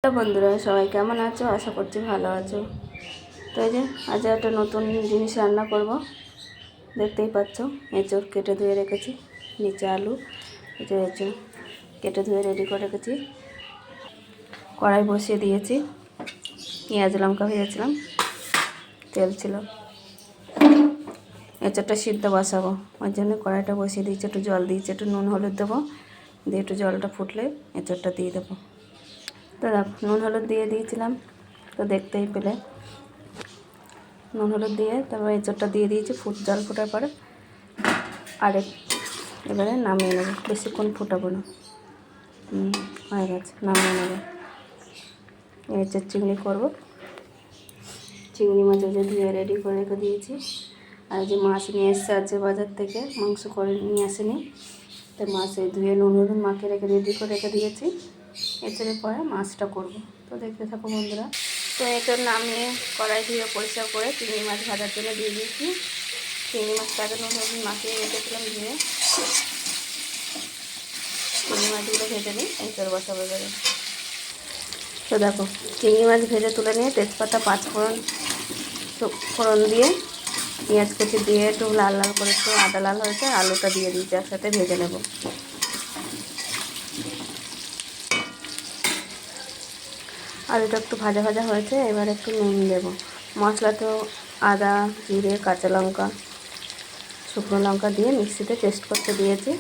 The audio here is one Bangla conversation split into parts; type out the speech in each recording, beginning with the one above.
হ্যালো বন্ধুরা, সবাই কেমন আছো? আশা করছি ভালো আছো। তো এই যে আজ একটা নতুন জিনিস রান্না করব। দেখতেই পাচ্ছ, এঁচড় কেটে ধুয়ে রেখেছি, নিচে আলু, এটা এঁচড় কেটে ধুয়ে রেডি করে রেখেছি। কড়াই বসিয়ে দিয়েছি, পেঁয়াজ লঙ্কা ভেজেছিলাম, তেল ছিল। এঁচড়টা সিদ্ধ বসাবো, ওই জন্য কড়াইটা বসিয়ে দিয়েছি, একটু জল দিয়েছি, একটু নুন হলুদ দেবো, দিয়ে একটু জলটা ফুটলে এঁচড়টা দিয়ে দেবো। তো দেখো, নুন হলুদ দিয়ে দিয়েছিলাম, তো দেখতেই পেলে। নুন হলুদ দিয়ে তারপর এঁচড়টা দিয়ে দিয়েছি, জল ফোটার পরে এবারে নামিয়ে নেবো, বেশিক্ষণ ফোটাবো না। হয়ে গেছে, নামিয়ে নেবো। এঁচড় চিংড়ি করবো, চিংড়ি মাছ যে ধুয়ে রেডি করে রেখে দিয়েছি। আর যে মাছ নিয়ে এসছে আছে বাজার থেকে, মাংস করে নিয়ে আসেনি, তো মাছ এই ধুয়ে নুন হলুদ মাখিয়ে রেখে রেডি করে রেখে দিয়েছি। এঁচড়ের পরে মাছটা করবো, তো দেখতে থাকো বন্ধুরা। তো এঁচড় নামিয়ে কড়াই ধুয়ে পরিষ্কার করে চিংড়ি মাছ ভাজার জন্য দিয়ে দিয়েছি। চিংড়ি মাছটাকে নুন হলুদ মাখিয়ে রেখেছিলাম, ধুয়ে চিংড়ি মাছগুলো ভেজে নিই, এঁচড় বসাবো এবারে। তো দেখো, চিংড়ি মাছ ভেজে তুলে নিয়ে তেজপাতা, পাঁচফোড়ন ফোড়ন দিয়ে পেঁয়াজ কুচি দিয়ে একটু লাল লাল করে, একটু আদা লাল হয়েছে, আলুটা দিয়ে দিয়েছি, একসাথে ভেজে নেব। আলুটা একটু ভাজা ভাজা হয়েছে, এবার একটু নুন দেবো। মশলা তো আদা, জিরে, কাঁচা লঙ্কা, শুকনো লঙ্কা দিয়ে মিক্সিতে পেস্ট করতে দিয়েছি।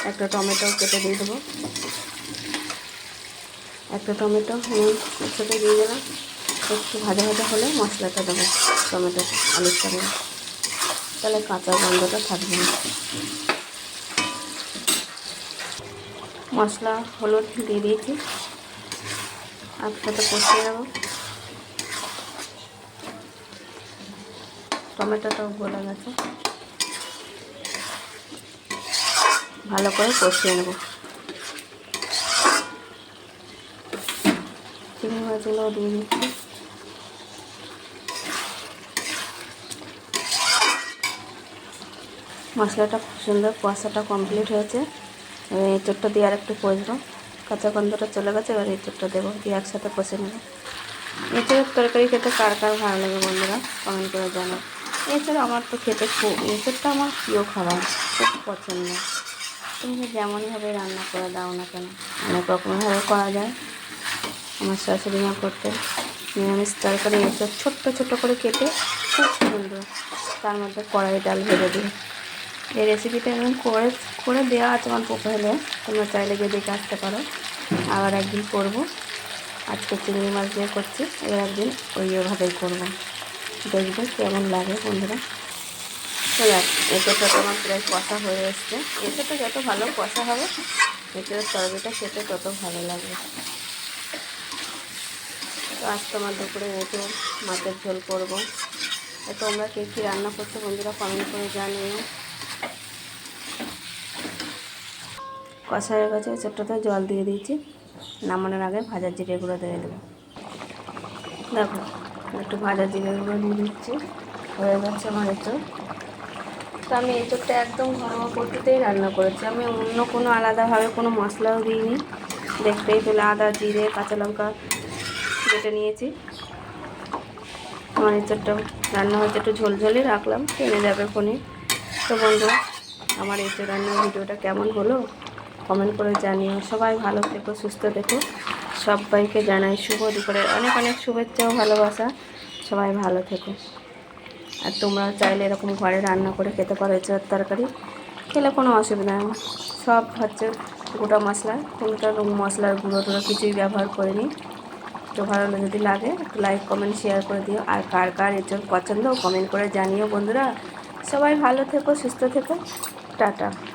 একটা টমেটো কেটে দিয়ে দেবো, একটা টমেটো একসাথে দিয়ে দিলাম। একটু ভাজা ভাজা হলে মশলাটা দেবো, টমেটোটা আলুর সঙ্গে, তাহলে কাঁচা গন্ধটা থাকবে না। মশলা হলুদ দিয়ে দিয়েছি, একসাথে কষিয়ে নেব। টমেটোটাও গলে গেছে, ভালো করে কষিয়ে নেব। চিংড়ি মাছগুলোও দিয়ে দিচ্ছি। মশলাটা খুব সুন্দর কষাটা কমপ্লিট হয়েছে। এবার এঁচড়টা দিয়ে আর একটু কষবো, কাঁচা গন্ধটা চলে গেছে। এবার এঁচড়টা দেবো, দিয়ে একসাথে কষে নেব। এঁচড়ের তরকারি খেতে কার কার ভালো লাগে বন্ধুরা, কমেন্ট করে জানো। এঁচড় আমার তো খেতে এঁচড়টা আমার প্রিয় খাবার, খুব পছন্দ। তুমি যেমনভাবে রান্না করে দাও না কেন, অনেক রকমভাবে করা যায়। আমার শাশুড়ি মা করতেন নিরামিষ তরকারি, এঁচড় ছোট্ট ছোট্ট করে কেটে খুব সুন্দর, তার মধ্যে কড়াই ডাল ভেজে দিই। এই রেসিপিটা এমন করে দেওয়া আছে আমার প্রোফাইলে, তোমরা চাইলে গিয়ে দেখে আসতে পারো। আবার একদিন করবো, আজকে চিংড়ি মাছ দিয়ে করছি, এবার একদিন ওইভাবেই করবো, দেখবে কেমন লাগে বন্ধুরা। তো দেখ, এঁচড়টা তোমার প্রায় কষা হয়ে এসছে। এঁচড়টা যত ভালো কষা হবে, এঁচড়ের তরকারিটা খেতে তত ভালো লাগবে। তো আজ তোমার দুপুরে এঁচড় মাছের ঝোল করবো। তোমরা কে কী রান্না করছো বন্ধুরা, কমেন্ট করে জানিও। কষা হয়ে গেছে, এঁচড়টাতে জল দিয়ে দিয়েছি। নামানোর আগে ভাজা জিরে গুঁড়ো দিয়ে দেবো। দেখো, একটু ভাজা জিরে গুঁড়ো দিয়ে দিচ্ছি। হয়ে গেছে আমার এঁচড়। তো আমি এঁচড়টা একদম ঘরোয়া পদ্ধতিতেই রান্না করেছি, আমি অন্য কোনো আলাদাভাবে কোনো মশলাও দিইনি। দেখতেই পেলে আদা, জিরে, কাঁচা লঙ্কা বেটে নিয়েছি। আমার এঁচড়টা রান্না হয়েছে, একটু ঝোলঝোলই রাখলাম, টেনে যাবে ফোনে। তো বন্ধুরা, আমার এঁচড় রান্নার ভিডিওটা কেমন হলো কমেন্ট করে জানিও। সবাই ভালো থেকো, সুস্থ থেকো। সবাইকে জানাই শুভ দুপুরের অনেক অনেক শুভেচ্ছা ও ভালোবাসা। সবাই ভালো থেকো। আর তোমরা চাইলে এরকম ঘরে রান্না করে খেতে পারো, এঁচড়ের তরকারি খেলে কোনো অসুবিধা নেই। সব হচ্ছে গোটা মশলা, কোনোটা মশলার গুঁড়ো টুড়ো কিছুই ব্যবহার করিনি। তো ভালো যদি লাগে একটু লাইক কমেন্ট শেয়ার করে দিও। আর কার কার এঁচড় পছন্দ কমেন্ট করে জানিও বন্ধুরা। সবাই ভালো থেকো, সুস্থ থেকো, টাটা।